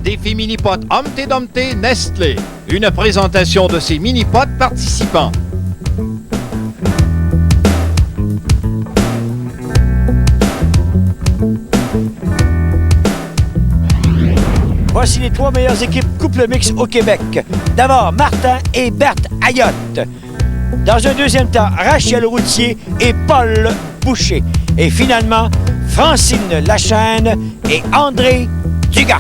défi mini-pot Humpty Dumpty Nestlé. Une présentation de ces mini-pots participants. Voici les 3 meilleures équipes couple mix au Québec. D'abord, Martin et Berthe Ayotte. Dans un deuxième temps, Rachel Routier et Paul Boucher. Et finalement, Francine Lachaine et André Dugas.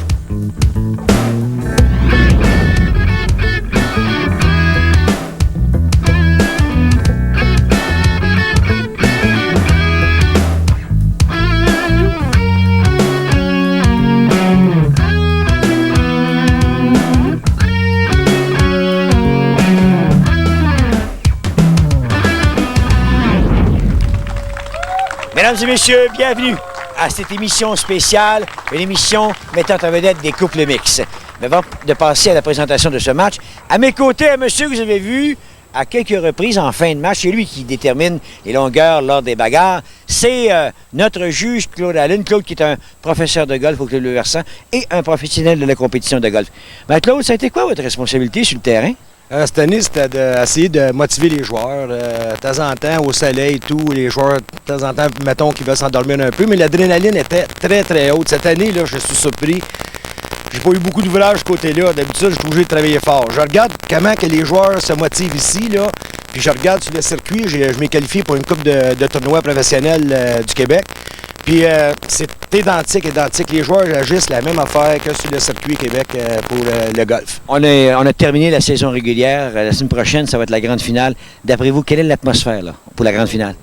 Mesdames et messieurs, bienvenue à cette émission spéciale, une émission mettant en vedette des couples mixtes. Mais avant de passer à la présentation de ce match, à mes côtés, un monsieur que vous avez vu à quelques reprises en fin de match, c'est lui qui détermine les longueurs lors des bagarres. C'est notre juge Claude Allen. Claude qui est un professeur de golf au Club Le Versant et un professionnel de la compétition de golf. Ben, Claude, ça a été quoi votre responsabilité sur le terrain? Cette année, c'était d'essayer de motiver les joueurs. De temps en temps, au soleil et tout, les joueurs, de temps en temps, mettons qu'ils veulent s'endormir un peu, mais l'adrénaline était très, très haute. Cette année, là, je suis surpris. J'ai pas eu beaucoup d'ouvrage ce côté-là. D'habitude, je suis obligé de travailler fort. Je regarde comment que les joueurs se motivent ici, là, puis je regarde sur le circuit. Je m'ai qualifié pour une coupe de tournois professionnels du Québec. Puis c'est identique. Les joueurs agissent la même affaire que sur le circuit Québec pour le golf. On a terminé la saison régulière. La semaine prochaine, ça va être la grande finale. D'après vous, quelle est l'atmosphère là, pour la grande finale?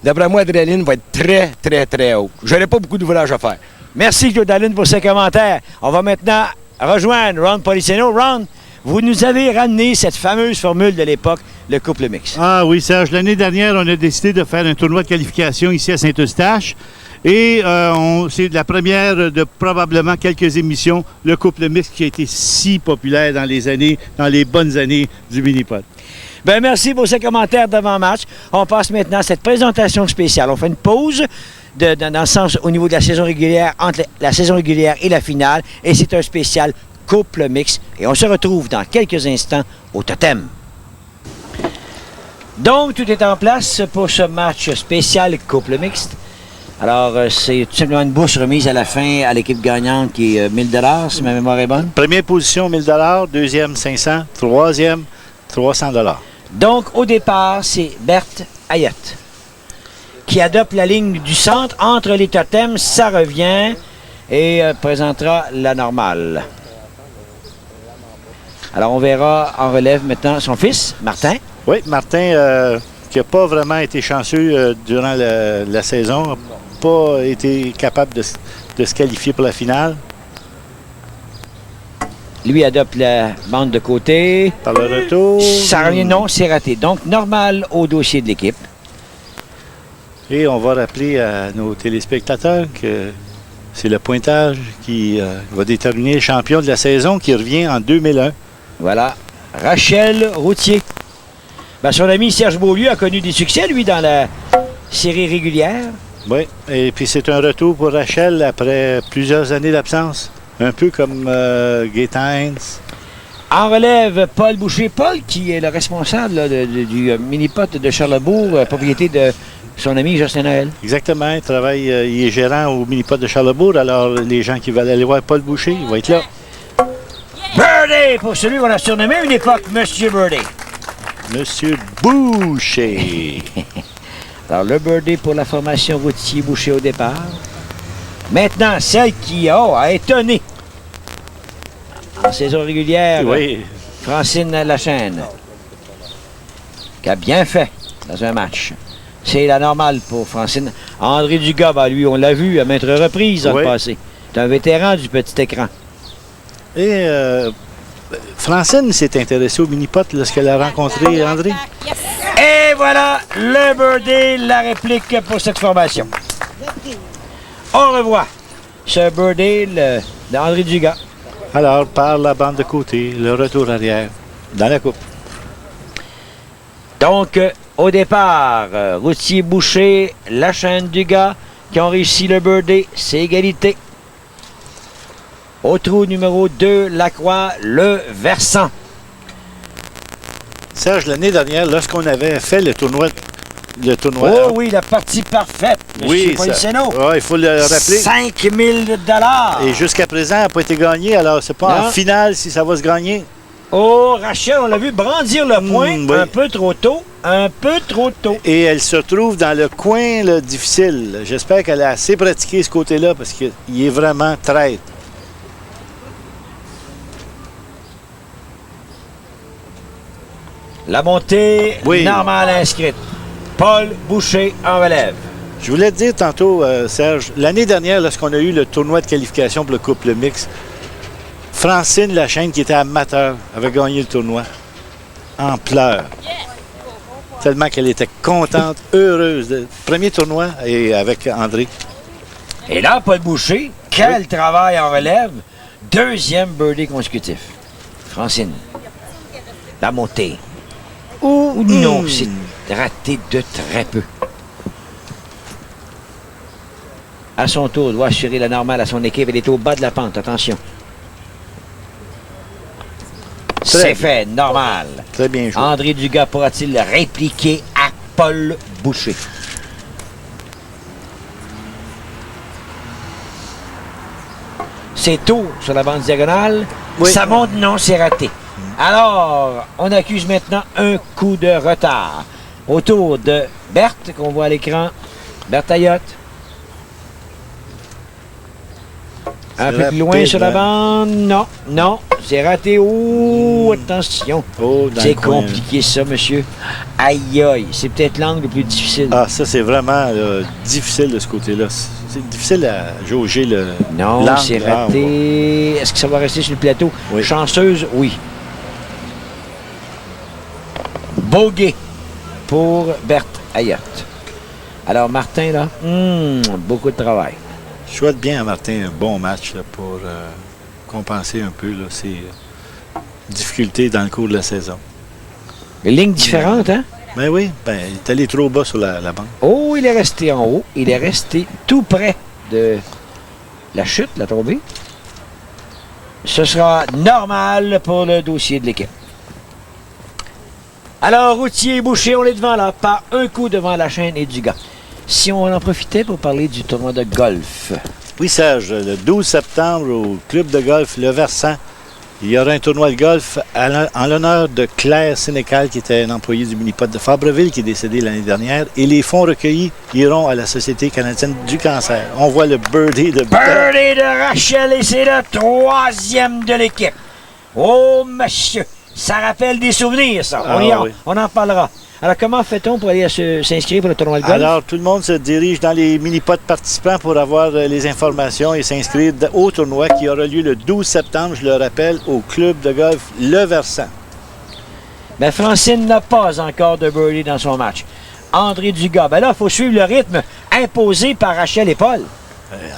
D'après moi, l'adrénaline va être très, très, très haute. J'aurai pas beaucoup d'ouvrage à faire. Merci, Claude Allen, pour ces commentaires. On va maintenant rejoindre Ron Policeno. Ron, vous nous avez ramené cette fameuse formule de l'époque, le couple mix. Ah oui, Serge. L'année dernière, on a décidé de faire un tournoi de qualification ici à Saint-Eustache. Et c'est la première de probablement quelques émissions, le couple mixte qui a été si populaire dans les bonnes années du mini-pot. Bien, merci pour ces commentaires d'avant-match. On passe maintenant à cette présentation spéciale. On fait une pause dans le sens au niveau de la saison régulière, entre la saison régulière et la finale. Et c'est un spécial couple mixte. Et on se retrouve dans quelques instants au Totem. Donc, tout est en place pour ce match spécial couple mixte. Alors, c'est tout simplement une bourse remise à la fin à l'équipe gagnante qui est 1000 $, si ma mémoire est bonne. Première position, 1000 $, deuxième, 500 $, troisième, 300 $. Donc, au départ, c'est Berthe Ayotte qui adopte la ligne du centre entre les totems. Ça revient et présentera la normale. Alors, on verra en relève maintenant son fils, Martin. Oui, Martin, qui n'a pas vraiment été chanceux durant la saison, n'a pas été capable de se qualifier pour la finale. Lui adopte la bande de côté. Par le retour. Ça revient, non, c'est raté. Donc, normal au dossier de l'équipe. Et on va rappeler à nos téléspectateurs que c'est le pointage qui va déterminer le champion de la saison qui revient en 2001. Voilà, Rachel Routier. Ben, son ami Serge Beaulieu a connu des succès, lui, dans la série régulière. Oui, et puis c'est un retour pour Rachel après plusieurs années d'absence. Un peu comme Gaétan Heinz. En relève, Paul Boucher. Paul, qui est le responsable là, du mini-pot de Charlesbourg, propriété de son ami Justin Noël. Exactement, il est gérant au mini-pot de Charlesbourg. Alors, les gens qui veulent aller voir Paul Boucher, il va être là. Birdie, pour celui qu'on a surnommé à une époque Monsieur Birdie. Monsieur Boucher. Alors, le Birdie pour la formation Routier-Boucher au départ. Maintenant, celle qui a étonné en saison régulière, oui. Francine Lachaine, qui a bien fait dans un match. C'est la normale pour Francine. André Dugas, ben, lui, on l'a vu à maintes reprises dans le passé. C'est un vétéran du petit écran. Et Francine s'est intéressée au mini-pot lorsqu'elle a rencontré André. Et voilà le birdie, la réplique pour cette formation. On revoit ce birdie d'André Dugas. Alors, par la bande de côté, le retour arrière dans la coupe. Donc, au départ, Routier-Boucher, Lachaine Dugas qui ont réussi le birdie, c'est égalité. Au trou numéro 2, Lacroix, le versant. Serge, l'année dernière, lorsqu'on avait fait le tournoi... Oh oui, la partie parfaite, M. Policeno. Il faut le rappeler. 5 000 $. Et jusqu'à présent, elle n'a pas été gagnée. Alors, c'est pas Non. en finale si ça va se gagner. Oh, Rachel, on l'a vu brandir le poing oui. un peu trop tôt. Un peu trop tôt. Et elle se trouve dans le coin là, difficile. J'espère qu'elle a assez pratiqué ce côté-là parce qu'il est vraiment traître. La montée normale inscrite. Paul Boucher en relève. Je voulais te dire tantôt, Serge, l'année dernière, lorsqu'on a eu le tournoi de qualification pour le couple mix, Francine Lachaine, qui était amateur, avait gagné le tournoi en pleurs. Tellement qu'elle était contente, heureuse. Premier tournoi et avec André. Et là, Paul Boucher, quel travail en relève. Deuxième birdie consécutif. Francine. La montée. Ou non, c'est raté de très peu. À son tour, doit assurer la normale à son équipe. Elle est au bas de la pente. Attention. C'est fait, normal. Très bien joué. André Dugas pourra-t-il répliquer à Paul Boucher? C'est tôt sur la bande diagonale. Oui. Ça monte, non, c'est raté. Alors, on accuse maintenant un coup de retard. Autour de Berthe, qu'on voit à l'écran. Berthe Ayotte. Un peu plus loin sur la bande. Non, non, c'est raté. Oh, attention. Oh, c'est compliqué ça, monsieur. Aïe, aïe. C'est peut-être l'angle le plus difficile. Ah, ça, c'est vraiment difficile de ce côté-là. C'est difficile à jauger le. Non, c'est raté. Est-ce que ça va rester sur le plateau? Oui. Chanceuse, oui. Bogey pour Berthe Ayotte. Alors, Martin, là, beaucoup de travail. Je souhaite bien à Martin un bon match là, pour compenser un peu là, ses difficultés dans le cours de la saison. Une ligne différente, hein? Ben oui, il est allé trop bas sur la bande. Oh, il est resté en haut. Il est resté tout près de la chute, la tombée. Ce sera normal pour le dossier de l'équipe. Alors, Routier et Boucher, on est devant là, par un coup devant la chaîne et Dugas. Si on en profitait pour parler du tournoi de golf. Oui, Serge, le 12 septembre au club de golf Le Versant, il y aura un tournoi de golf en l'honneur de Claire Sénécal, qui était un employé du Minipod de Fabreville, qui est décédé l'année dernière. Et les fonds recueillis iront à la Société canadienne du cancer. On voit le birdie de... Birdie de Rachel, et c'est le 3e de l'équipe. Oh, monsieur, ça rappelle des souvenirs, ça. On en parlera. Alors, comment fait-on pour aller s'inscrire pour le tournoi de golf? Alors, tout le monde se dirige dans les mini-pods participants pour avoir les informations et s'inscrire au tournoi qui aura lieu le 12 septembre, je le rappelle, au club de golf Le Versant. Mais Francine n'a pas encore de birdie dans son match. André Dugas, là, il faut suivre le rythme imposé par Rachel et Paul.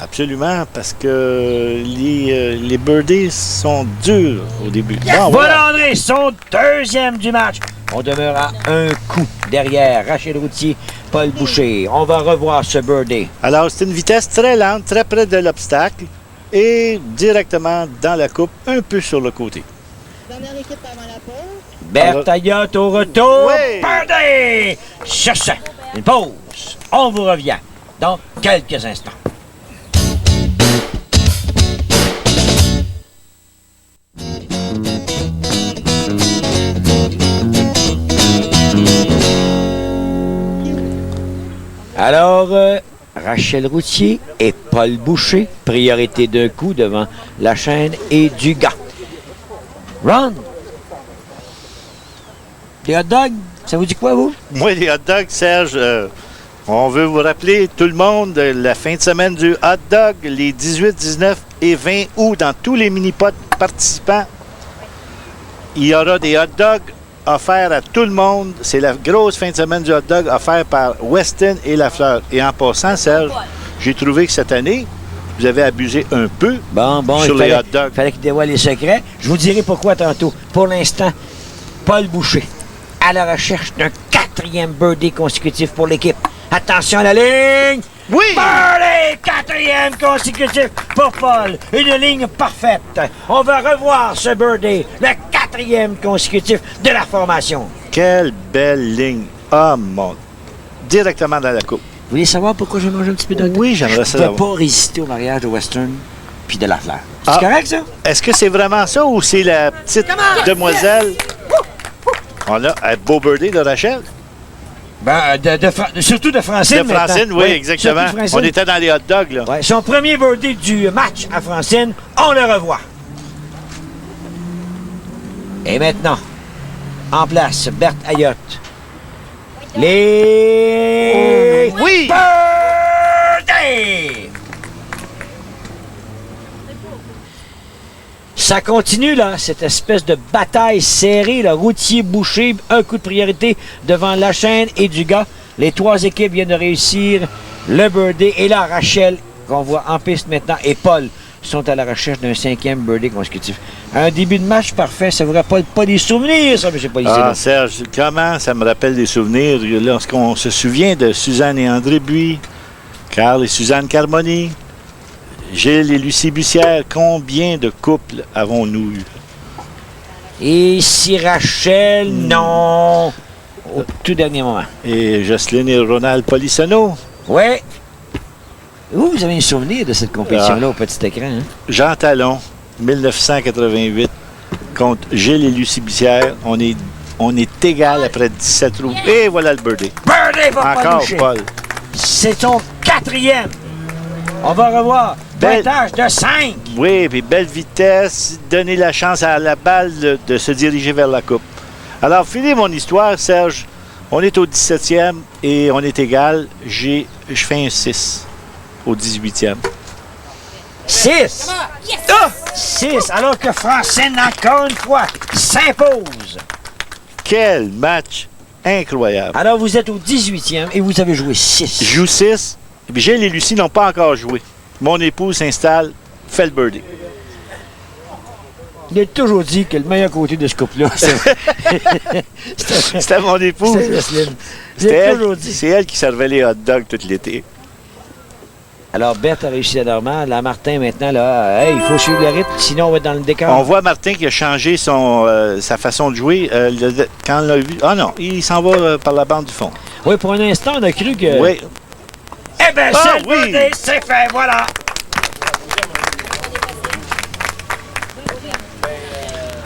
Absolument, parce que les birdies sont durs au début. Yes! Bon, voilà André, son 2e du match. On demeure à un coup derrière Rachel Routier, Paul Boucher. On va revoir ce birdie. Alors, c'est une vitesse très lente, très près de l'obstacle et directement dans la coupe, un peu sur le côté. Dernière équipe avant la pause. Berthe Ayotte au retour. Oui. Birdie! Sur ce, une pause. On vous revient dans quelques instants. Alors, Rachel Routier et Paul Boucher, priorité d'un coup devant la chaîne et Dugas. Ron, les hot dogs, ça vous dit quoi, vous? Moi, les hot dogs, Serge, on veut vous rappeler, tout le monde, la fin de semaine du hot dog, les 18, 19 et 20 août, dans tous les mini-pods participants, il y aura des hot dogs offert à tout le monde. C'est la grosse fin de semaine du hot dog offert par Weston et Lafleur. Et en passant, Serge, j'ai trouvé que cette année, vous avez abusé un peu sur les hot dogs. Il fallait qu'il dévoile les secrets. Je vous dirai pourquoi tantôt. Pour l'instant, Paul Boucher à la recherche d'un 4e birdie consécutif pour l'équipe. Attention à la ligne! Oui! Birdie! Quatrième consécutif pour Paul. Une ligne parfaite. On va revoir ce birdie. Le quatrième consécutif de la formation. Quelle belle ligne. Ah, mon... Directement dans la coupe. Vous voulez savoir pourquoi je mange un petit peu de Oui, j'aimerais Je ne savoir. peux pas résister au mariage de Western puis de Lafleur. C'est Ah. correct, ça? Est-ce que c'est vraiment ça ou c'est la petite demoiselle? On a un beau birdie de Rachel. Ben, surtout de Francine. De Francine, maintenant. oui, exactement. surtout de Francine. On était dans les hot dogs, là. Ouais, son premier birdie du match à Francine, on le revoit. Et maintenant, en place, Berthe Ayotte. Les... Oui! Birdie! Ça continue, là, cette espèce de bataille serrée, le routier bouché, un coup de priorité devant Lachaine et Dugas. Les trois équipes viennent de réussir le birdie. Et là, Rachel, qu'on voit en piste maintenant, et Paul sont à la recherche d'un 5e birdie consécutif. Un début de match parfait, ça vous rappelle pas des souvenirs, ça, M. Policier? Ah, Serge, comment ça me rappelle des souvenirs lorsqu'on se souvient de Suzanne et André Buis, Carl et Suzanne Carmoni, Gilles et Lucie Bussière. Combien de couples avons-nous eu? Et si Rachel, non, au tout dernier moment. Et Jocelyne et Ronald Polissonneau. Ouais. Vous avez un souvenir de cette compétition-là au petit écran, hein? Jean Talon, 1988, contre Gilles et Lucie Bussière. On est égal après 17 trous. Et voilà le birdie. Birdie pour Paul Encore Boucher. Paul. C'est son 4e. On va revoir. Belle- Pointage de 5. Oui, puis belle vitesse, donner la chance à la balle de se diriger vers la coupe. Alors, finis mon histoire, Serge. On est au 17e et on est égal. Je fais un 6 au 18e. 6. 6. Alors que Francine, encore une fois, s'impose. Quel match incroyable. Alors vous êtes au 18e et vous avez joué 6. Je joue 6. Et puis Gilles et Lucie n'ont pas encore joué. Mon épouse s'installe, fait le birdie. Il a toujours dit que le meilleur côté de ce couple-là, C'était mon épouse. c'est Jocelyne. C'était J'ai elle, toujours dit. c'est elle qui servait les hot dogs tout l'été. Alors, Berthe a réussi la normale. Là, Martin, maintenant, là, hey, il faut suivre le rythme, sinon on va être dans le décor. On voit Martin qui a changé sa façon de jouer. Quand on l'a vu... Ah non, il s'en va par la bande du fond. Oui, pour un instant, on a cru que... Oui. Eh bien, Ah, c'est le oui. birdie, c'est fait, voilà.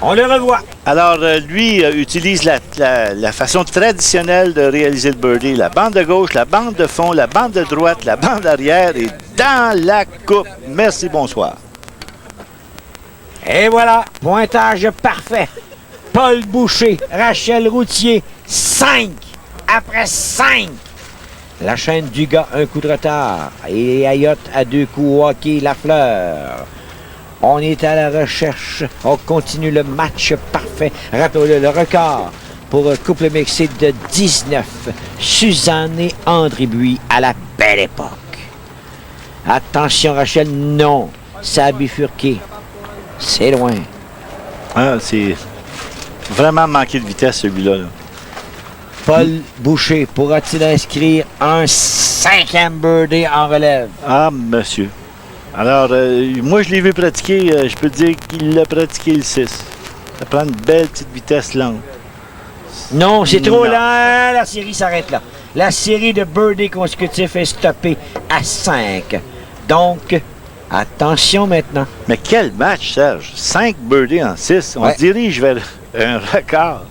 On le revoit. Alors, lui utilise la façon traditionnelle de réaliser le birdie. La bande de gauche, la bande de fond, la bande de droite, la bande arrière et dans la coupe. Merci, bonsoir. Et voilà, pointage parfait. Paul Boucher, Rachel Routier, 5. Après 5. La chaîne Dugas, un coup de retard. Et Ayotte à 2 coups, hockey, Lafleur. On est à la recherche. On continue le match parfait. Rappelez-le, le record pour un couple mixé de 19. Suzanne et André Buis à la belle époque. Attention, Rachel, non. Ça a bifurqué. C'est loin. Ah, c'est vraiment manqué de vitesse, celui-là. Là. Paul Boucher pourra-t-il inscrire un 5e birdie en relève? Ah, monsieur. Alors, moi, je l'ai vu pratiquer. Je peux te dire qu'il l'a pratiqué le 6. Ça prend une belle petite vitesse lente. Non, c'est trop Non. lent. La série s'arrête là. La série de birdies consécutifs est stoppée à 5. Donc, attention maintenant. Mais quel match, Serge! 5 birdies en 6. On Ouais. se dirige vers un record.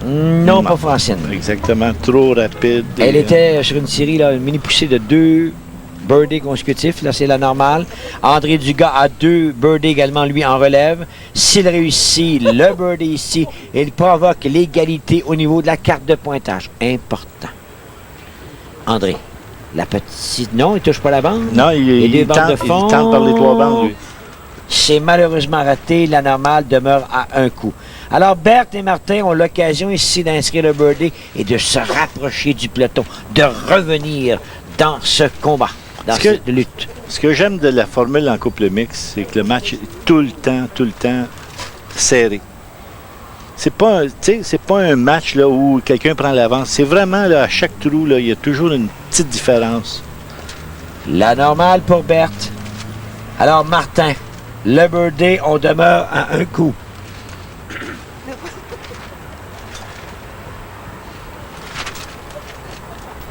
Non, pas Francine. Exactement. Trop rapide. Elle était sur une série, là, une mini poussée de 2 birdies consécutifs. Là, c'est la normale. André Dugas a 2 birdies également, lui, en relève. S'il réussit le birdie ici, il provoque l'égalité au niveau de la carte de pointage. Important. André, la petite... Non, il touche pas la bande. Non, Les deux bandes de il fond. tente par les 3 bandes, lui. C'est malheureusement raté. La normale demeure à 1 coup. Alors, Berthe et Martin ont l'occasion ici d'inscrire le birdie et de se rapprocher du peloton, de revenir dans ce combat, dans Est-ce que- cette lutte. Ce que j'aime de la formule en couple mix, c'est que le match est tout le temps serré. c'est pas, c'est pas un match là, où quelqu'un prend l'avance. C'est vraiment, là, à chaque trou, là, il y a toujours une petite différence. La normale pour Berthe. Alors, Martin, le birdie, on demeure à un coup.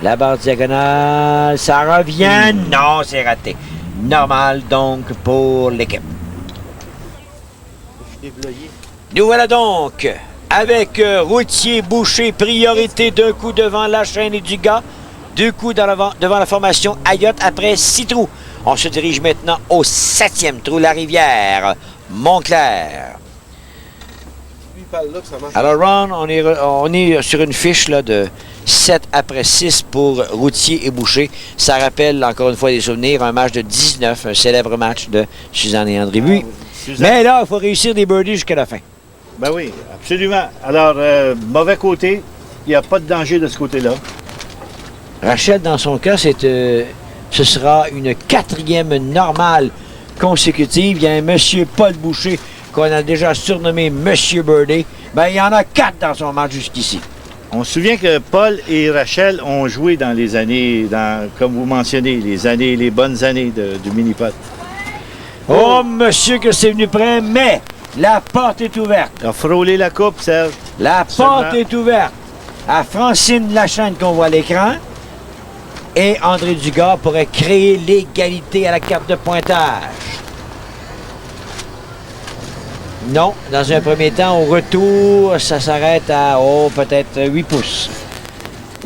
La barre diagonale, ça revient. Non, c'est raté. Normal, donc, pour l'équipe. Nous voilà donc avec Routier, Boucher, priorité d'un coup devant la chaîne et du gars, 2 coups devant la formation Ayotte après 6 trous. On se dirige maintenant au 7e trou, la rivière Montclair. Alors Ron, on est sur une fiche là, de 7 après 6 pour Routier et Boucher. Ça rappelle encore une fois des souvenirs, un match de 19, un célèbre match de Suzanne et André Buis. Mais là, il faut réussir des birdies jusqu'à la fin. Ben oui, absolument. Alors, mauvais côté, il n'y a pas de danger de ce côté-là. Rachel, dans son cas, ce sera une 4e normale consécutive. Il y a un monsieur Paul Boucher qu'on a déjà surnommé Monsieur Birdie. Ben, il y en a 4 dans son match jusqu'ici. On se souvient que Paul et Rachel ont joué dans les années, comme vous mentionnez, les bonnes années du mini-pot. Oh, monsieur, que c'est venu près, mais la porte est ouverte. Il a frôlé la coupe, Serge. La porte est ouverte à Francine Lachaine qu'on voit à l'écran. Et André Dugas pourrait créer l'égalité à la carte de pointage. Non, dans un premier temps, au retour, ça s'arrête à, peut-être 8 pouces.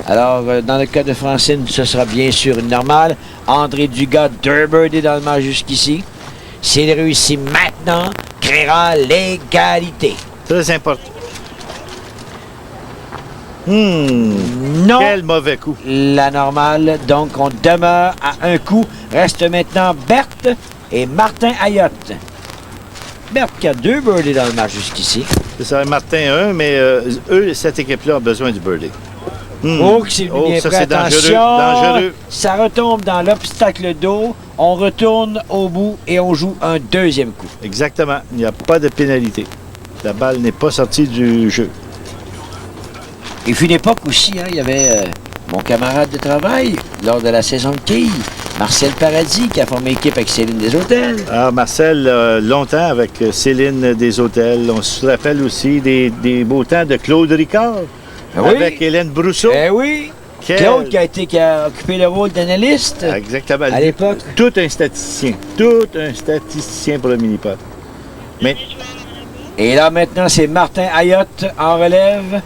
Alors, dans le cas de Francine, ce sera bien sûr une normale. André Dugas, 2 birdies dans le match jusqu'ici. S'il réussit maintenant, créera l'égalité. Très important. Non. Quel mauvais coup. La normale, donc on demeure à un coup. Reste maintenant Berthe et Martin Ayotte. Berthe qui a 2 birdies dans le match jusqu'ici. C'est ça, Martin 1, mais cette équipe-là a besoin du birdie. Oh, que c'est bien ça prêt. c'est Attention, dangereux. Ça retombe dans l'obstacle d'eau. On retourne au bout et on joue un 2e coup. Exactement. Il n'y a pas de pénalité. La balle n'est pas sortie du jeu. Il fut une époque aussi, hein, il y avait mon camarade de travail lors de la saison de quilles, Marcel Paradis, qui a formé équipe avec Céline Desautels. Ah, Marcel, longtemps avec Céline Desautels. On se rappelle aussi des beaux temps de Claude Ricard, avec Hélène Brousseau. Eh oui! Claude qui a occupé le rôle d'analyste. Exactement. À l'époque. Tout un statisticien pour le mini-pot. Mais... Et là, maintenant, c'est Martin Ayotte en relève.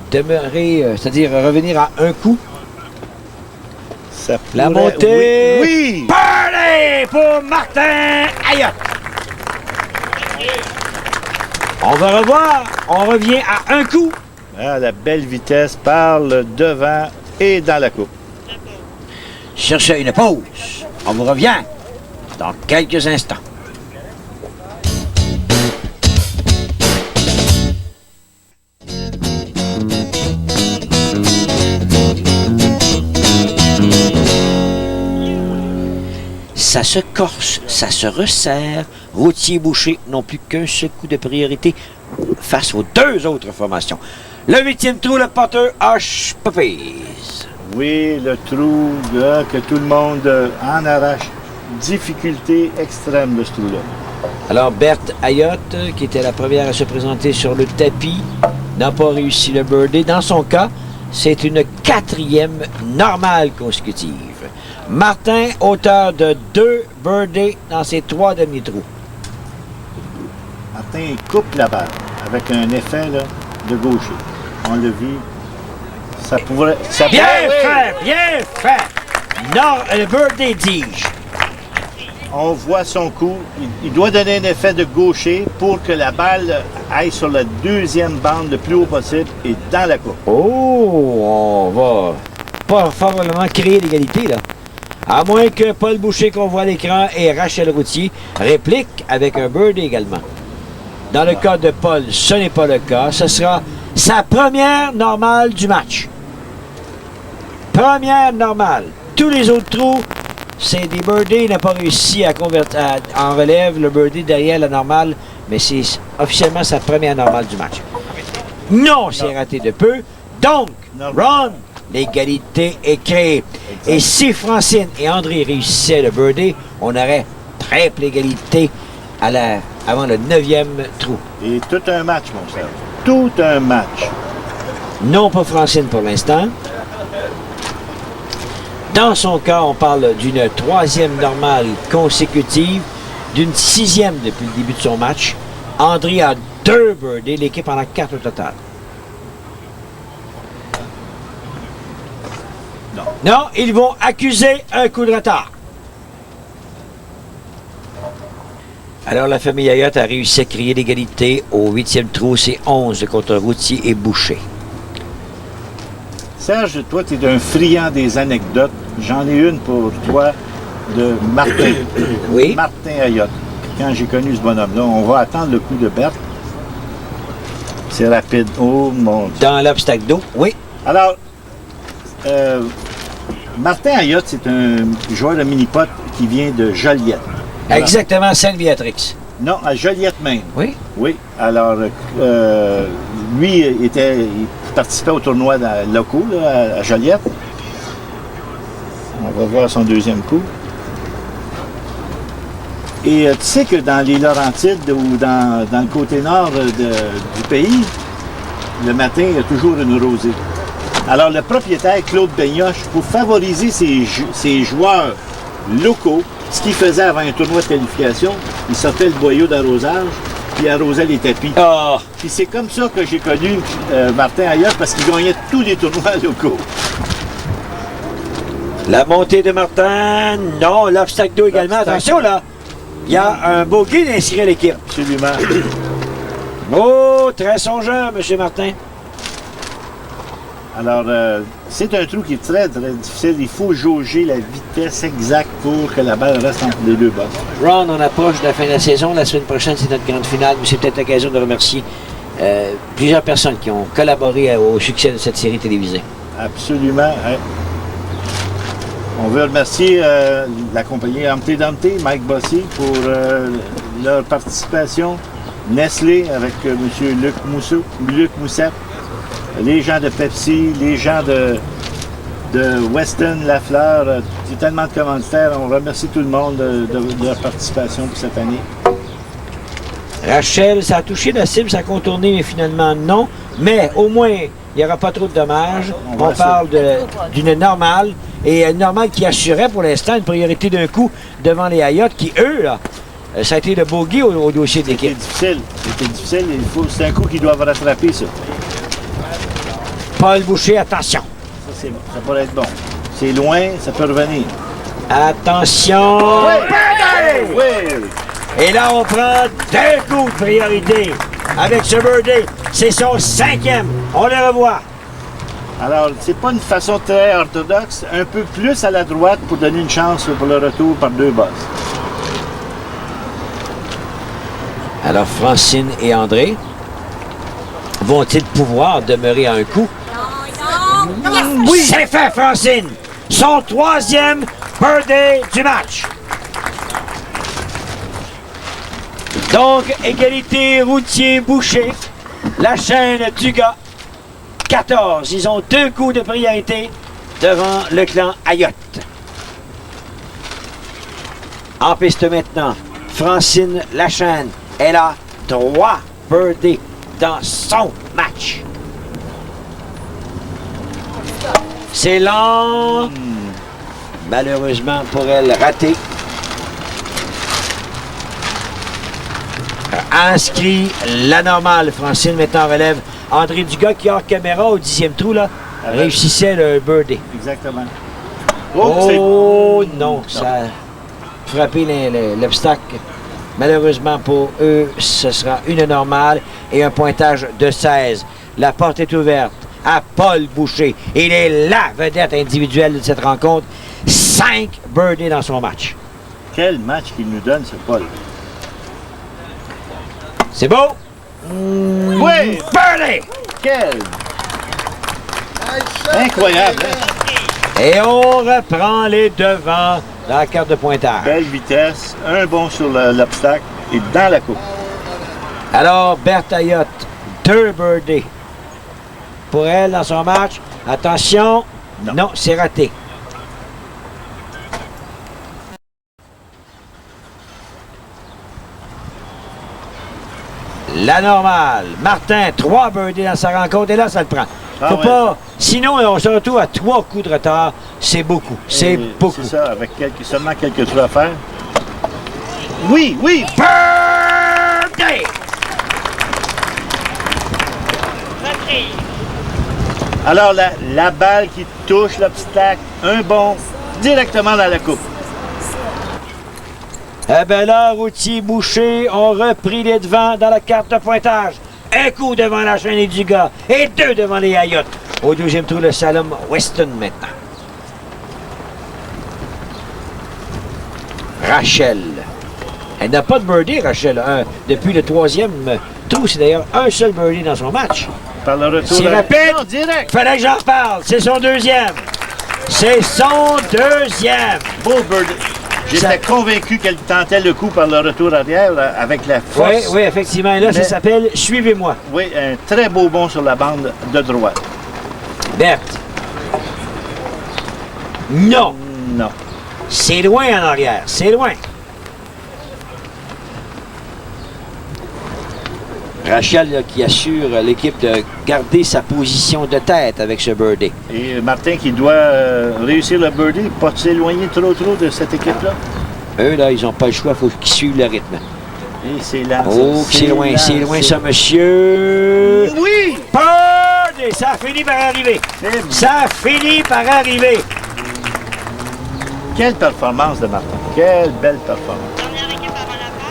Demeurer, c'est-à-dire revenir à un coup. Ça la montée. Oui! Birdie pour Martin Ayotte. On va revoir. On revient à un coup. Ah, la belle vitesse par le devant et dans la coupe. Cherchez une pause. On vous revient dans quelques instants. Ça se corse, ça se resserre. Routier et Boucher n'ont plus qu'un seul coup de priorité face aux 2 autres formations. Le 8e trou, le Potter Hush Puppies. Oui, le trou là, que tout le monde en arrache. Difficulté extrême de ce trou-là. Alors, Berthe Ayotte, qui était la première à se présenter sur le tapis, n'a pas réussi le birdie. Dans son cas, c'est une 4e normale consécutive. Martin, auteur de 2 birdies dans ses 3 derniers trous. Martin, il coupe la balle avec un effet là, de gaucher. On l'a vu. Ça pourrait... Ça bien fait! Bien fait! Non, le birdie, dis-je. On voit son coup. Il doit donner un effet de gaucher pour que la balle aille sur la 2e bande le plus haut possible et dans la coupe. Oh, on va pas probablement créer l'égalité, là. À moins que Paul Boucher, qu'on voit à l'écran, et Rachel Routier répliquent avec un birdie également. Dans le cas de Paul, ce n'est pas le cas. Ce sera sa première normale du match. Première normale. Tous les autres trous c'est des birdies. Il n'a pas réussi à convertir en relève le birdie derrière la normale, mais c'est officiellement sa première normale du match. Non, c'est raté de peu. Donc, Ron, l'égalité est créée. Et si Francine et André réussissaient le birdie, on aurait triple égalité avant le 9e trou. Et tout un match, mon frère. Tout un match. Non pour Francine pour l'instant. Dans son cas, on parle d'une 3e normale consécutive, d'une 6e depuis le début de son match. André a 2 birdies, l'équipe en a 4 au total. Non, ils vont accuser un coup de retard. Alors, la famille Ayotte a réussi à créer l'égalité au 8e trou. C'est 11 contre Routier et Boucher. Serge, toi, tu es un friand des anecdotes. J'en ai une pour toi de Martin. Oui. Martin Ayotte. Quand j'ai connu ce bonhomme-là, on va attendre le coup de Berthe. C'est rapide. Oh mon Dieu. Dans l'obstacle d'eau, oui. Alors, Martin Ayotte, c'est un joueur de mini-pot qui vient de Joliette. Alors, Exactement, Sainte-Béatrix. non, à Joliette même. Oui. Oui. Alors, lui, il participait aux tournois locaux là, à Joliette. On va voir son 2e coup. Et tu sais que dans les Laurentides ou dans le côté nord du pays, le matin, il y a toujours une rosée. Alors, le propriétaire, Claude Benioche, pour favoriser ses joueurs locaux, ce qu'il faisait avant un tournoi de qualification, il sortait le boyau d'arrosage, puis il arrosait les tapis. Ah! Puis c'est comme ça que j'ai connu Martin Ayotte, parce qu'il gagnait tous les tournois locaux. La montée de Martin. Non, l'obstacle d'eau également. Attention, là. Il y a un bogey d'inscrire à l'équipe. Absolument. Oh, très songeur, M. Martin. Alors, c'est un trou qui est très, très difficile. Il faut jauger la vitesse exacte pour que la balle reste entre les deux bosses. Ron, on approche de la fin de la saison. La semaine prochaine, c'est notre grande finale. Mais c'est peut-être l'occasion de remercier plusieurs personnes qui ont collaboré au succès de cette série télévisée. Absolument. Hein. On veut remercier la compagnie Humpty Dumpty, Mike Bossy, pour leur participation. Nestlé avec M. Luc Moussette. Les gens de Pepsi, les gens de Weston, Lafleur, il y a tellement de commanditaires. On remercie tout le monde de leur participation pour cette année. Rachel, ça a touché la cible, ça a contourné, mais finalement non. Mais au moins, il n'y aura pas trop de dommages. On parle d'une normale, et une normale qui assurait pour l'instant une priorité d'un coup devant les Ayotte qui, eux, là, ça a été le bogey au dossier de l'équipe. C'était difficile. C'est un coup qu'ils doivent rattraper, ça. Paul Boucher, attention. Ça pourrait être bon. C'est loin, ça peut revenir. Attention. Oui! Et là, on prend 2 coups de priorité avec ce birdie. C'est son 5e. On le revoit. Alors, c'est pas une façon très orthodoxe. Un peu plus à la droite pour donner une chance pour le retour par 2 bosses. Alors, Francine et André vont-ils pouvoir demeurer à un coup? Oui! C'est fait, Francine! Son 3e birdie du match. Donc, égalité Routier-Boucher. La chaîne du gars. 14. Ils ont 2 coups de priorité devant le clan Ayotte. En piste maintenant, Francine Lachaine. Elle a 3 birdies dans son match. C'est lent. Malheureusement pour elle, raté. Inscrit la normale. Francine maintenant relève. André Dugas qui hors caméra au 10e trou là, réussissait le birdie. Exactement. Oh non, ça a frappé l'obstacle. Malheureusement pour eux, ce sera une normale et un pointage de 16. La porte est ouverte à Paul Boucher. Il est la vedette individuelle de cette rencontre. 5 birdies dans son match. Quel match qu'il nous donne, ce Paul. C'est beau? Oui! Birdie! Quel! Incroyable, hein? Et on reprend les devants dans la carte de pointage. Belle vitesse, un bon sur l'obstacle et dans la coupe. Alors, Berthe Ayotte, 2 birdies pour elle dans son match. Attention, non, c'est raté. La normale. Martin, 3 birdies dans sa rencontre et là, ça le prend. Faut pas. Sinon, on se retrouve à 3 coups de retard. C'est beaucoup. C'est beaucoup. C'est ça, avec seulement quelques trous à faire. Oui, oui! Birdie! Alors, la balle qui touche l'obstacle, un bon, directement dans la coupe. Eh bien là, Routier Boucher ont repris les devants dans la carte de pointage. Un coup devant la chaîne du gars et 2 devant les Ayottes. Au deuxième tour, le Salom Weston maintenant. Rachel. Elle n'a pas de birdie, Rachel. Depuis le 3e trou, c'est d'ailleurs un seul birdie dans son match. Par le retour. C'est rapide. Non, direct. Fallait que j'en parle. C'est son 2e. C'est son 2e. Beau birdie. J'étais convaincu qu'elle tentait le coup par le retour arrière avec la force. Oui, oui, effectivement. Et là, ça s'appelle « Suivez-moi ». Oui, un très beau bond sur la bande de droite. Berthe. Non. Non. C'est loin en arrière. C'est loin. Rachel là, qui assure l'équipe de garder sa position de tête avec ce birdie. Et Martin qui doit réussir le birdie, pas s'éloigner trop de cette équipe-là. Eux, là, ils n'ont pas le choix, il faut qu'ils suivent le rythme. Et c'est lent. Oh, c'est loin, ça, monsieur. Oui! Birdie! Ça a fini par arriver. Ça a fini par arriver. Quelle performance de Martin. Quelle belle performance. Dernière équipe avant la pause.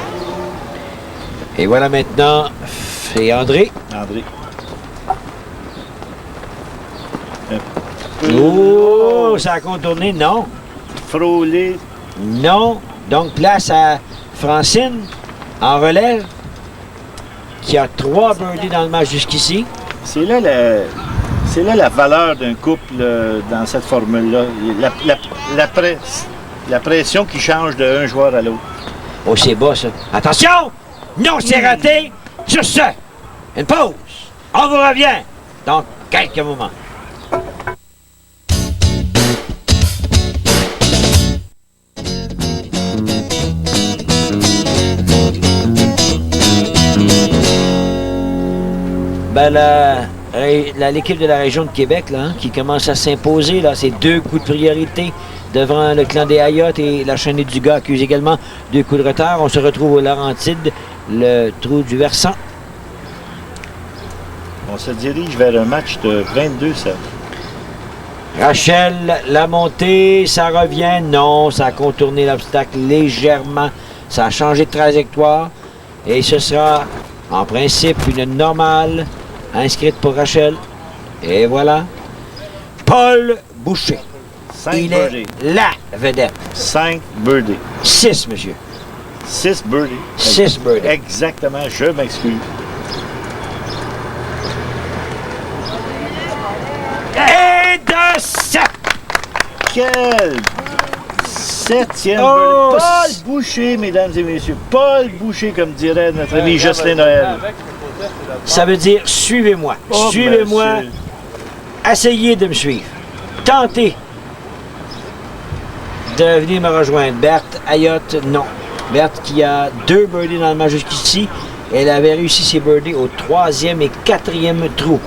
Et voilà maintenant, c'est André. André. Oh, ça a contourné, non. Frôlé. Non. Donc, place à Francine, en relève, qui a 3 birdies dans le match jusqu'ici. C'est là la valeur d'un couple dans cette formule-là. La pression qui change d'un joueur à l'autre. Oh, c'est bas, ça. Attention! Non, c'est raté! Sur ce, une pause. On vous revient dans quelques moments. Ben, l'équipe de la région de Québec, là, qui commence à s'imposer, là, c'est 2 coups de priorité devant le clan des Ayottes et la chaîne du gars accuse également 2 coups de retard. On se retrouve au Laurentides, le trou du versant. On se dirige vers un match de 22-7. Rachel, la montée, ça revient. Non, ça a contourné l'obstacle légèrement. Ça a changé de trajectoire. Et ce sera, en principe, une normale inscrite pour Rachel. Et voilà. Paul Boucher. 5 Il birdies. est la vedette. 5 birdies. 6, monsieur. 6 birdies. 6 birdies. Exactement, je m'excuse. Et de 7. Quel 7e Oh, birdie. Paul Boucher, mesdames et messieurs. Paul Boucher, comme dirait notre ami Jocelyn Noël. Ça veut dire suivez-moi. Oh, Suivez-moi. monsieur. Essayez de me suivre. Tentez de venir me rejoindre. Berthe Ayotte, non. Berthe qui a 2 birdies dans le match jusqu'ici. Elle avait réussi ses birdies au 3e et 4e trou.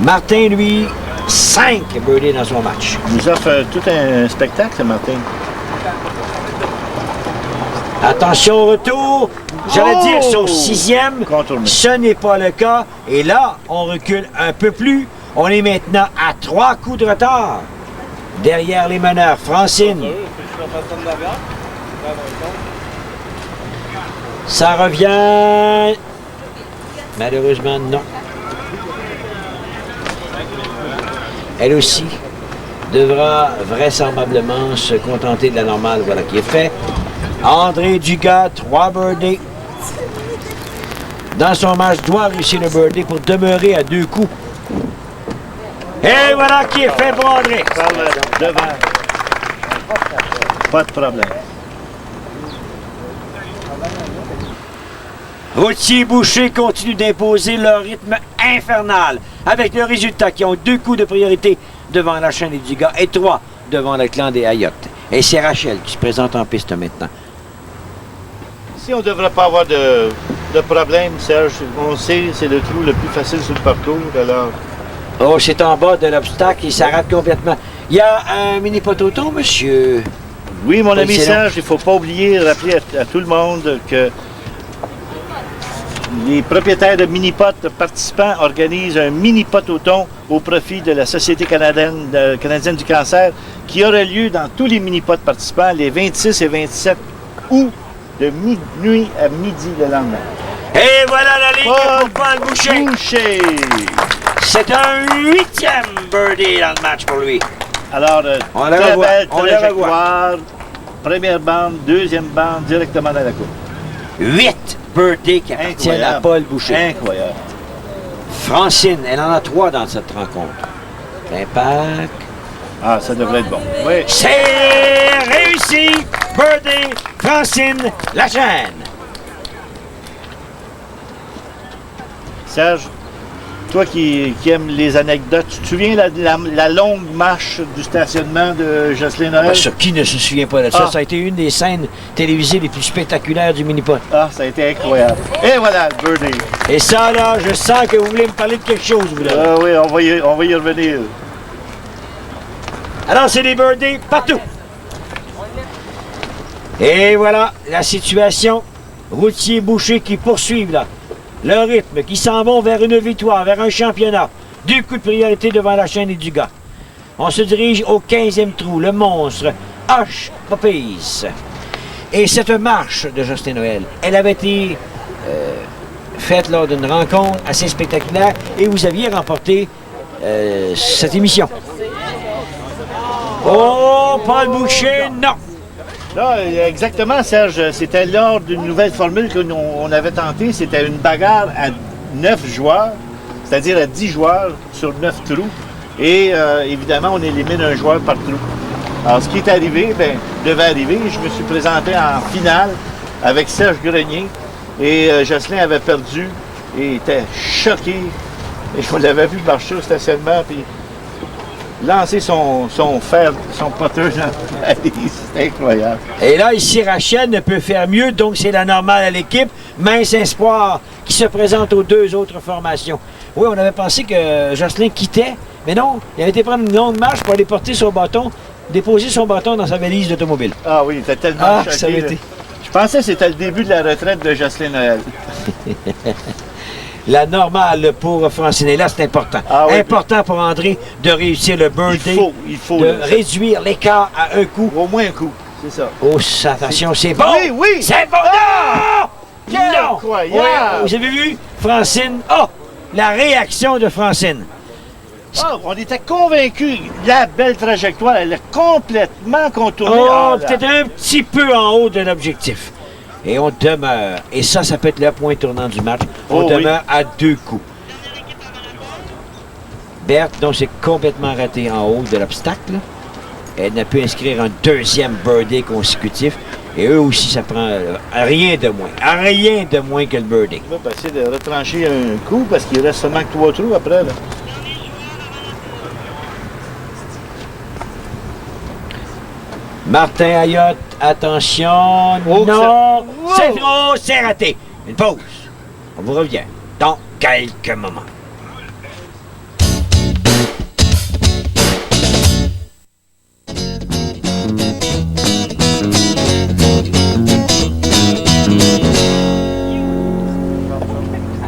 Martin, lui, 5 birdies dans son match. Il nous offre tout un spectacle, Martin. Attention au retour. J'allais dire son 6e. Contourné. Ce n'est pas le cas. Et là, on recule un peu plus. On est maintenant à 3 coups de retard. Derrière les meneurs, Francine. Ça revient. Malheureusement, non. Elle aussi devra vraisemblablement se contenter de la normale. Voilà qui est fait. André Dugas, 3 birdies. Dans son match, doit réussir le birdie pour demeurer à 2 coups. Et voilà qui est fait pour André. Par le devant. Pas de problème. Routier Boucher continue d'imposer leur rythme infernal, avec le résultat qui ont 2 coups de priorité devant la chaîne des Dugas et 3 devant le clan des Ayottes. Et c'est Rachel qui se présente en piste maintenant. Si on ne devrait pas avoir de problème, Serge, on sait c'est le trou le plus facile sur le parcours, alors... Oh, c'est en bas de l'obstacle, il s'arrête complètement. Il y a un mini pototon, monsieur. Oui, mon ami c'est Serge, il ne faut pas oublier, rappeler à tout le monde que les propriétaires de mini-potes participants organisent un mini-pototon au profit de la Société canadienne du cancer qui aura lieu dans tous les mini-potes participants les 26 et 27 août de minuit à midi le lendemain. Et voilà la ligne pour Paul Boucher. C'est un 8e birdie dans le match pour lui. Alors, On la très revoit, belle on la trajectoire. Première bande, deuxième bande, directement dans la coupe. 8 birdies qui appartiennent à Paul Boucher. Incroyable. Francine, elle en a 3 dans cette rencontre. L'impact. Ah, ça devrait être bon. Oui. C'est réussi! Birdie, Francine Lachaine. Serge, toi qui aimes les anecdotes, tu te souviens la longue marche du stationnement de Jocelyn Noël? Ben, ça, qui ne se souvient pas de ça? Ah. Ça a été une des scènes télévisées les plus spectaculaires du mini-pot. Ah, ça a été incroyable. Et voilà, le birdie. Et ça, là, je sens que vous voulez me parler de quelque chose, vous, là. Ah oui, on va y revenir. Alors, c'est des birdies partout. Et voilà la situation. Routier Boucher qui poursuivent, là. Le rythme, qui s'en vont vers une victoire, vers un championnat. 2 coups de priorité devant la chaîne des Dugas. On se dirige au 15e trou, le monstre, Hush Puppies. Et cette marche de Jocelyn Noël, elle avait été faite lors d'une rencontre assez spectaculaire et vous aviez remporté cette émission. Oh, Paul Boucher, non! Là, exactement, Serge. C'était lors d'une nouvelle formule qu'on avait tentée. C'était une bagarre à 9 joueurs, c'est-à-dire à 10 joueurs sur 9 trous. Et évidemment, on élimine un joueur par trou. Alors, ce qui est arrivé, devait arriver. Je me suis présenté en finale avec Serge Grenier. Et Jocelyn avait perdu et était choqué. Et on l'avait vu marcher au stationnement, puis lancer son poteur dans la valise. C'était incroyable. Et là, ici, Rachel ne peut faire mieux, donc c'est la normale à l'équipe. Mince espoir qui se présente aux 2 autres formations. Oui, on avait pensé que Jocelyn quittait, mais non, il avait été prendre une longue marche pour aller porter son bâton, déposer son bâton dans sa valise d'automobile. Ah oui, il était tellement choqué. Ça avait là. été. Je pensais que c'était le début de la retraite de Jocelyn Noël. La normale pour Francine. Et là, c'est important. Ah oui, important pour André de réussir le birthday, il faut de là, réduire l'écart à un coup. au moins un coup, c'est ça. Oh, attention, c'est bon! Oui, oui! C'est bon! Ah! Quel Non! incroyable! Oui, vous avez vu? Francine. Oh! La réaction de Francine. Ah, on était convaincus. La belle trajectoire, elle est complètement contournée. Oh, Ah, là. peut-être un petit peu en haut de l'objectif. Et on demeure. Et ça peut être le point tournant du match. On Oh, oui. demeure à 2 coups. Berthe, donc, c'est complètement raté en haut de l'obstacle. Elle n'a pu inscrire un 2e birdie consécutif. Et eux aussi, ça prend rien de moins. Rien de moins que le birdie. On va essayer de retrancher un coup parce qu'il reste seulement que 3 trous après. Là. Martin Ayotte, attention. Oh, non, c'est- c'est trop, c'est raté. Une pause. On vous revient dans quelques moments.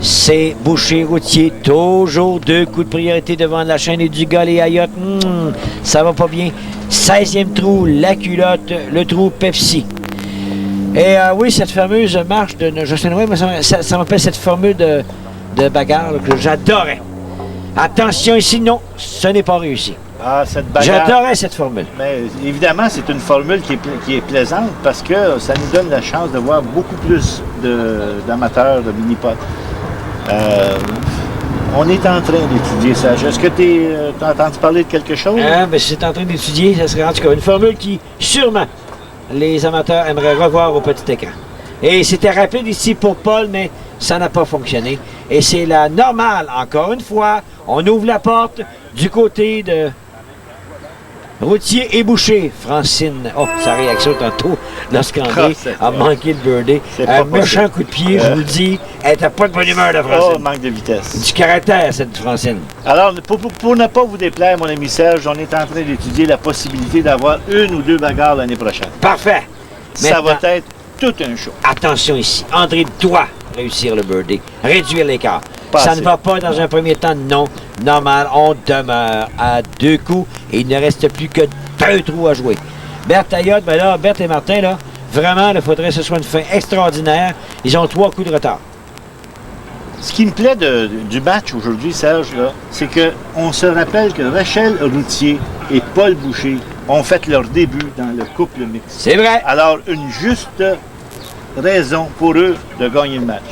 C'est Boucher Routier, toujours 2 coups de priorité devant la chaîne et du gars, les Ayotte. Ça va pas bien. 16e trou, la culotte, le trou Pepsi. Et oui, cette fameuse marche de Jocelyn Noël, ça m'appelle cette formule de bagarre là, que j'adorais. Attention ici, non, ce n'est pas réussi. Ah, cette bagarre. J'adorais cette formule. Mais évidemment, c'est une formule qui est plaisante parce que ça nous donne la chance de voir beaucoup plus d'amateurs de mini-pot. On est en train d'étudier ça. Est-ce que tu as entendu parler de quelque chose? Ben, si c'est en train d'étudier, ça serait en tout cas une formule qui, sûrement, les amateurs aimeraient revoir au petit écran. Et c'était rapide ici pour Paul, mais ça n'a pas fonctionné. Et c'est la normale, encore une fois. On ouvre la porte du côté de Routier et Boucher. Francine, sa réaction tantôt lorsqu'André a manqué le birdie. Un méchant coup de pied, je vous le dis. Elle n'était pas de bonne humeur, de Francine. Oh, manque de vitesse. Du caractère, cette Francine. Alors, pour ne pas vous déplaire, mon ami Serge, on est en train d'étudier la possibilité d'avoir une ou deux bagarres l'année prochaine. Parfait. Ça Maintenant, va être tout un show. attention ici. André doit réussir le birdie. Réduire l'écart. Pas Ça assez. ne va pas dans un premier temps, non. Normal, on demeure à 2 coups et il ne reste plus que 2 trous à jouer. Berthe Ayotte, ben là, Berthe et Martin, là, vraiment, il faudrait que ce soit une fin extraordinaire. Ils ont 3 coups de retard. Ce qui me plaît du match aujourd'hui, Serge, là, c'est qu'on se rappelle que Rachel Routier et Paul Boucher ont fait leur début dans le couple mixte. C'est vrai. Alors, une juste raison pour eux de gagner le match.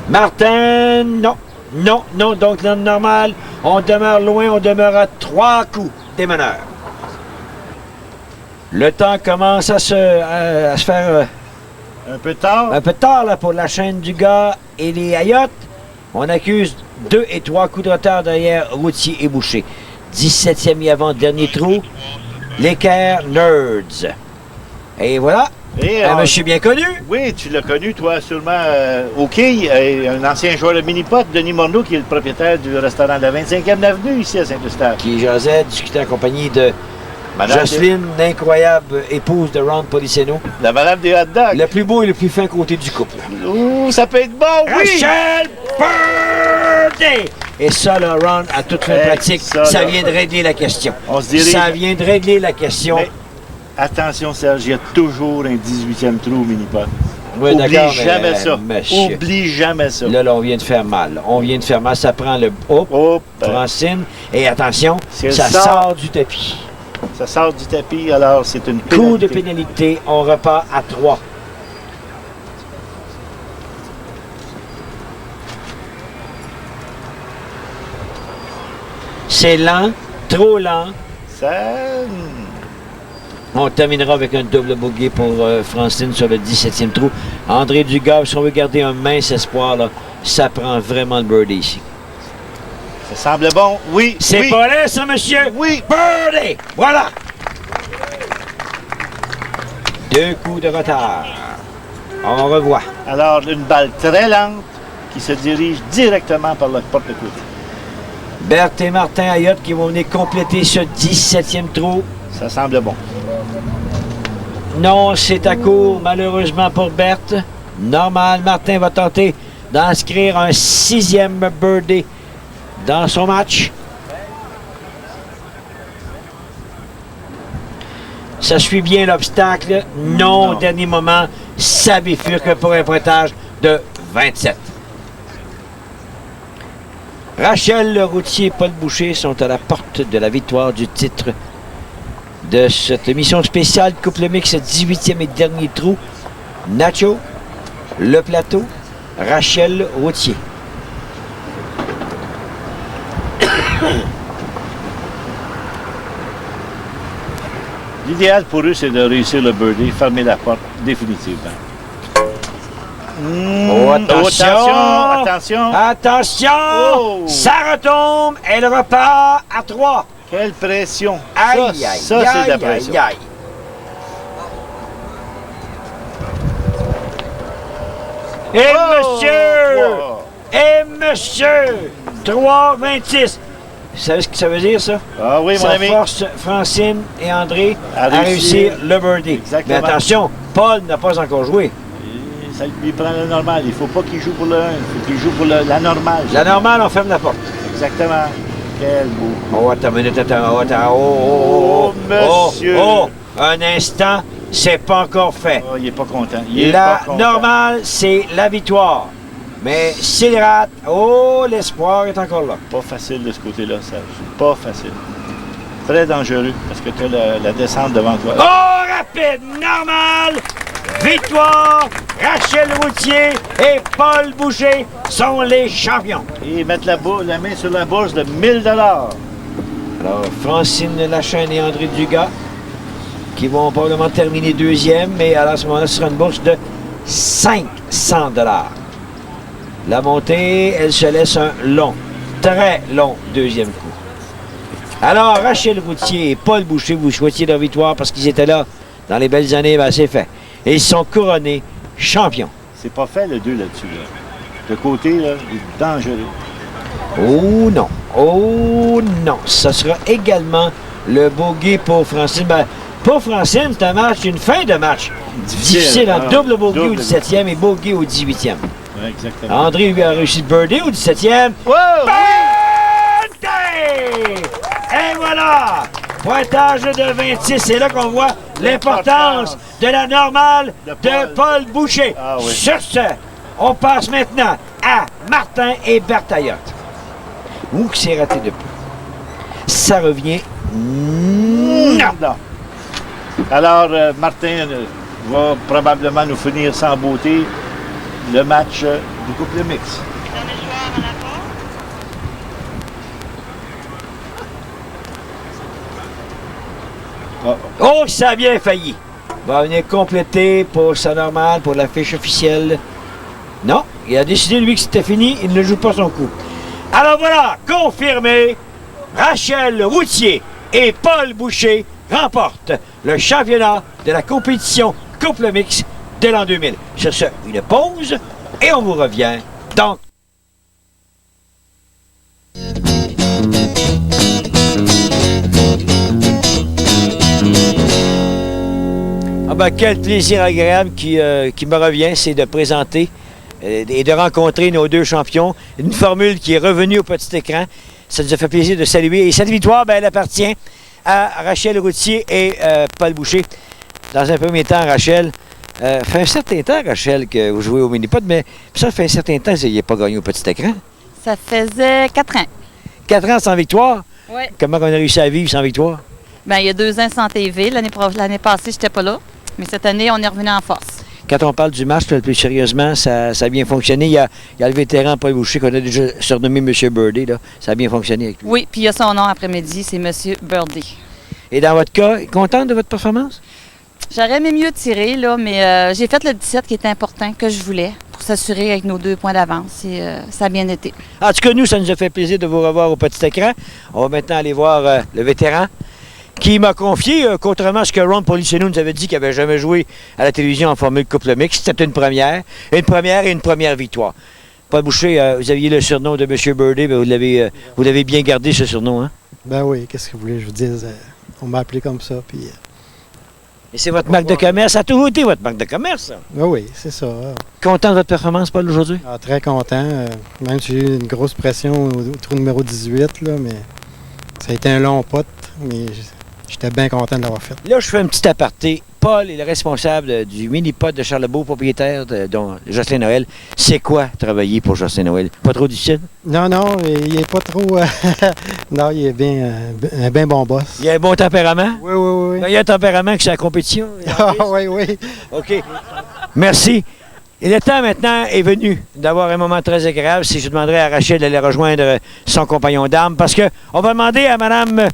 Martin, non. Non, non. Donc, dans le normal, on demeure loin, on demeure à 3 coups des meneurs. Le temps commence à se faire Un peu tard. un peu tard là, pour la chaîne du gars et les Ayottes. On accuse 2 et 3 coups de retard derrière Routier et Boucher. 17e et avant-dernier trou. L'Équerre Nerds. Et voilà, Et, un monsieur bien connu. oui, tu l'as connu, toi, sûrement, au quai, un ancien joueur de mini-pot, Denis Morneau, qui est le propriétaire du restaurant de la 25e Avenue, ici à Saint-Eustache. Qui jasait, discutait en compagnie de Madame Jocelyne, l'incroyable épouse de Ron Policeno. La madame des hot dogs. Le plus beau et le plus fin côté du couple. Ouh, ça peut être bon, oui! Rachel Birdie! Et ça, là, Ron, à toute fin pratique, ça vient de régler la question. On se dirige. Ça vient de régler la question. Mais attention, Serge, il y a toujours un 18e trou au mini-pot. Oui, Oublie d'accord, jamais mais, ça. monsieur, Oublie jamais ça. là, on vient de faire mal. On vient de faire mal. Ça prend le... Hop, Francine. Et attention, Si elle ça sort- sort du tapis. ça sort du tapis, alors c'est une Coup de pénalité. pénalité. On repart à 3. C'est lent, trop lent. Ça... On terminera avec un double bogey pour Francine sur le 17e trou. André Dugas, si on veut garder un mince espoir, là, ça prend vraiment le birdie ici. Ça semble bon. Oui, C'est oui. pas laid, ça, monsieur? Oui. Birdie! Voilà! 2 coups de retard. On revoit. Alors, une balle très lente qui se dirige directement par la porte de côté. Berthe et Martin Ayotte qui vont venir compléter ce 17e trou. Ça semble bon. Non, c'est à court, malheureusement pour Berthe. Normal, Martin va tenter d'inscrire un 6e birdie dans son match. Ça suit bien l'obstacle. Non, au Non. dernier moment, ça bifurque pour un pointage de 27. Rachel Routier et Paul Boucher sont à la porte de la victoire du titre de cette émission spéciale couple mix 18e et dernier trou. Nacho, Le Plateau, Rachel Routier. L'idéal pour eux, c'est de réussir le birdie, fermer la porte définitivement. Oh, attention! Attention! Attention! Oh! Ça retombe, elle repart à 3. Quelle pression! Aïe, ça, aïe, ça, c'est de la aïe, pression. aïe, aïe. Et Oh! monsieur! Wow! Et monsieur! 3,26. Vous savez ce que ça veut dire, ça? Ah oui, mon Ça ami. force Francine et André À à réussir réussir. le birdie. Exactement. Mais attention, Paul n'a pas encore joué. Et ça lui prend le normal. Il ne faut pas qu'il joue pour le 1. Il faut qu'il joue pour la normale. La normale, on ferme la porte. Exactement. Quel beau. Oh, attends une minute, attends. Oh, attends. Oh, monsieur. Oh, un instant, c'est pas encore fait. Oh, il n'est pas content. Il est La pas content. normale, c'est la victoire. Mais s'il rate, oh, l'espoir est encore là. Pas facile de ce côté-là, Serge. Pas facile. Très dangereux parce que tu as la descente devant toi. Oh, rapide, normal, victoire Rachel Routier et Paul Boucher sont les champions. Et mettre la main sur la bourse de 1000 $. Alors, Francine Lachaine et André Dugas qui vont probablement terminer deuxième, mais alors à ce moment-là, ce sera une bourse de 500 $. La montée, elle se laisse un long, très long deuxième coup. Alors, Rachel Routier et Paul Boucher, vous souhaitiez leur victoire parce qu'ils étaient là dans les belles années, ben c'est fait. Et ils sont couronnés champions. C'est pas fait le 2 là-dessus. Là. Le côté, là, est dangereux. Oh non, oh non. Ça sera également le bogey pour Francine. Ben, pour Francine, c'est un match, une fin de match. Difficile, en double bogey au 17e et bogey au 18e. Ouais, exactement. André lui a réussi le birdie au 17e. Wow! Birdie! Et voilà! Pointage de 26. C'est là qu'on voit l'importance de la normale de Paul Boucher. Ah oui. Sur ce, on passe maintenant à Martin et Bertaillotte. Ouh, qui s'est raté de peu. Ça revient. Non! Non. Alors, Martin va probablement nous finir sans beauté le match du couple mix. Dernier joueur à la porte. Oh, ça a bien failli. Va venir compléter pour sa normale, pour la fiche officielle. Non, il a décidé, lui, que c'était fini. Il ne joue pas son coup. Alors voilà, confirmé. Rachel Routier et Paul Boucher remportent le championnat de la compétition couple mix de l'an 2000. Sur ce, une pause et on vous revient dans... Ah ben, quel plaisir agréable qui me revient, c'est de présenter et de rencontrer nos deux champions. Une formule qui est revenue au petit écran. Ça nous a fait plaisir de saluer. Et cette victoire, ben, elle appartient à Rachel Routier et Paul Boucher. Dans un premier temps, Rachel, fait un certain temps, Rachel, que vous jouez au mini-pot, mais ça fait un certain temps que vous n'avez pas gagné au petit écran. Ça faisait 4 ans. 4 ans sans victoire. Oui. Comment on a réussi à vivre sans victoire? Bien, il y a 2 ans sans TV. L'année passée, je n'étais pas là. Mais cette année, on est revenu en force. Quand on parle du match, là, plus sérieusement, ça a bien fonctionné. Il y a le vétéran Paul Boucher qu'on a déjà surnommé M. Birdie. Là. Ça a bien fonctionné avec lui. Oui, puis il y a son nom après-midi, c'est M. Birdie. Et dans votre cas, contente de votre performance? J'aurais aimé mieux tirer, là, mais j'ai fait le 17 qui était important, que je voulais, pour s'assurer avec nos 2 points d'avance. Et ça a bien été. En tout cas, nous, ça nous a fait plaisir de vous revoir au petit écran. On va maintenant aller voir le vétéran qui m'a confié, contrairement à ce que Ron Policeno nous avait dit qu'il n'avait jamais joué à la télévision en formule couple mix, c'était une première et une première victoire. Paul Boucher, vous aviez le surnom de M. Birdie, mais vous l'avez bien gardé, ce surnom, hein? Ben oui, qu'est-ce que vous voulez que je vous dise? On m'a appelé comme ça, puis... Et c'est votre marque de commerce, ça a toujours été votre marque de commerce, ça? Ben oui, c'est ça. Content de votre performance, Paul, aujourd'hui? Ah, très content, même si j'ai eu une grosse pression au trou numéro 18, là, mais ça a été un long pot, mais j'étais bien content de l'avoir fait. Là, je fais un petit aparté. Paul est le responsable du mini-pot de Charlebourg, propriétaire de Jocelyn Noël. C'est quoi travailler pour Jocelyn Noël? Pas trop difficile? Non, il est pas trop... non, il est bien un bien bon boss. Il a un bon tempérament? Oui. Il y a un tempérament que c'est la compétition. Ah oui. OK. Merci. Et le temps maintenant est venu d'avoir un moment très agréable. Si je demanderais à Rachel d'aller rejoindre son compagnon d'armes, parce qu'on va demander à Mme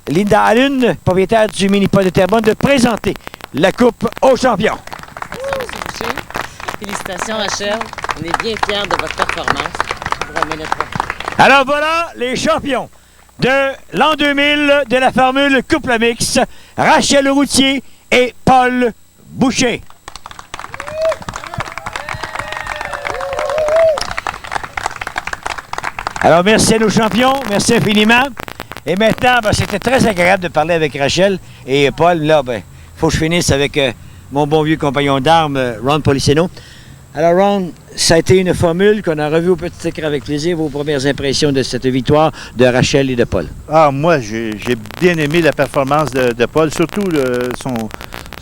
Linda Allen, propriétaire du mini-pot de Terrebonne, de présenter la coupe aux champions. Félicitations, Rachel. On est bien fiers de votre performance. Je vous remets notre trophée. Alors voilà les champions de l'an 2000 de la formule couple mix, Rachel Routier et Paul Boucher. Alors merci à nos champions, merci infiniment. Et maintenant, c'était très agréable de parler avec Rachel et Paul. Là, faut que je finisse avec mon bon vieux compagnon d'armes, Ron Policeno. Alors, Ron, ça a été une formule qu'on a revue au petit écran avec plaisir. Vos premières impressions de cette victoire de Rachel et de Paul? Ah, moi, j'ai bien aimé la performance de Paul, surtout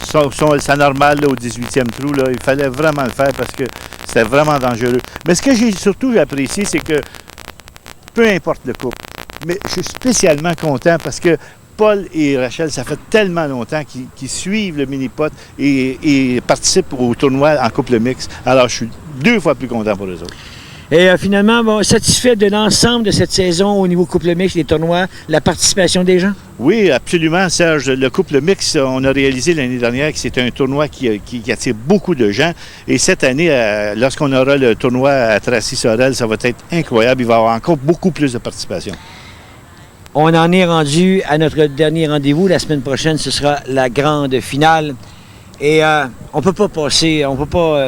sa normale là, au 18e trou. Là, il fallait vraiment le faire parce que c'était vraiment dangereux. Mais ce que j'ai surtout apprécié, c'est que peu importe le couple, mais je suis spécialement content parce que Paul et Rachel, ça fait tellement longtemps qu'ils suivent le mini-pot et participent au tournoi en couple mixte. Alors, je suis 2 fois plus content pour eux autres. Et finalement, bon, satisfait de l'ensemble de cette saison au niveau couple mixte, les tournois, la participation des gens? Oui, absolument, Serge. Le couple mixte, on a réalisé l'année dernière que c'était un tournoi qui attire beaucoup de gens. Et cette année, lorsqu'on aura le tournoi à Tracy-Sorel, ça va être incroyable. Il va y avoir encore beaucoup plus de participation. On en est rendu à notre dernier rendez-vous. La semaine prochaine, ce sera la grande finale. Et on peut pas passer, on peut pas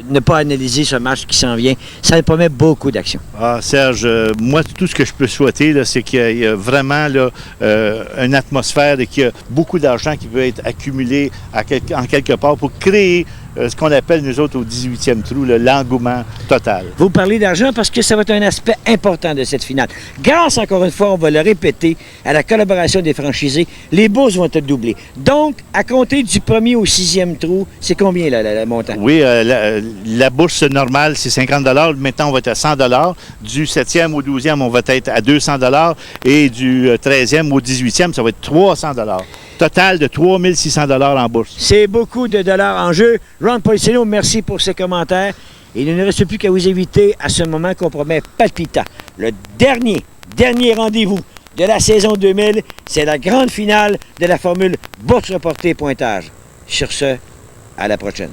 ne pas analyser ce match qui s'en vient. Ça promet beaucoup d'action. Ah, Serge, moi, tout ce que je peux souhaiter, là, c'est qu'il y a vraiment là, une atmosphère et qu'il y a beaucoup d'argent qui peut être accumulé en quelque part pour créer ce qu'on appelle, nous autres, au 18e trou, l'engouement total. Vous parlez d'argent parce que ça va être un aspect important de cette finale. Grâce, encore une fois, on va le répéter, à la collaboration des franchisés, les bourses vont être doublées. Donc, à compter du 1er au 6e trou, c'est combien, là, le montant? Oui, la bourse normale, c'est 50 $. Maintenant, on va être à 100 $. Du 7e au 12e, on va être à 200 $. Et du 13e au 18e, ça va être 300 $. Total de 3 600 $ en bourse. C'est beaucoup de dollars en jeu. Ron Policeno, merci pour ces commentaires. Il ne reste plus qu'à vous inviter à ce moment qu'on promet palpitant. Le dernier rendez-vous de la saison 2000, c'est la grande finale de la formule Bourse reportée pointage. Sur ce, à la prochaine.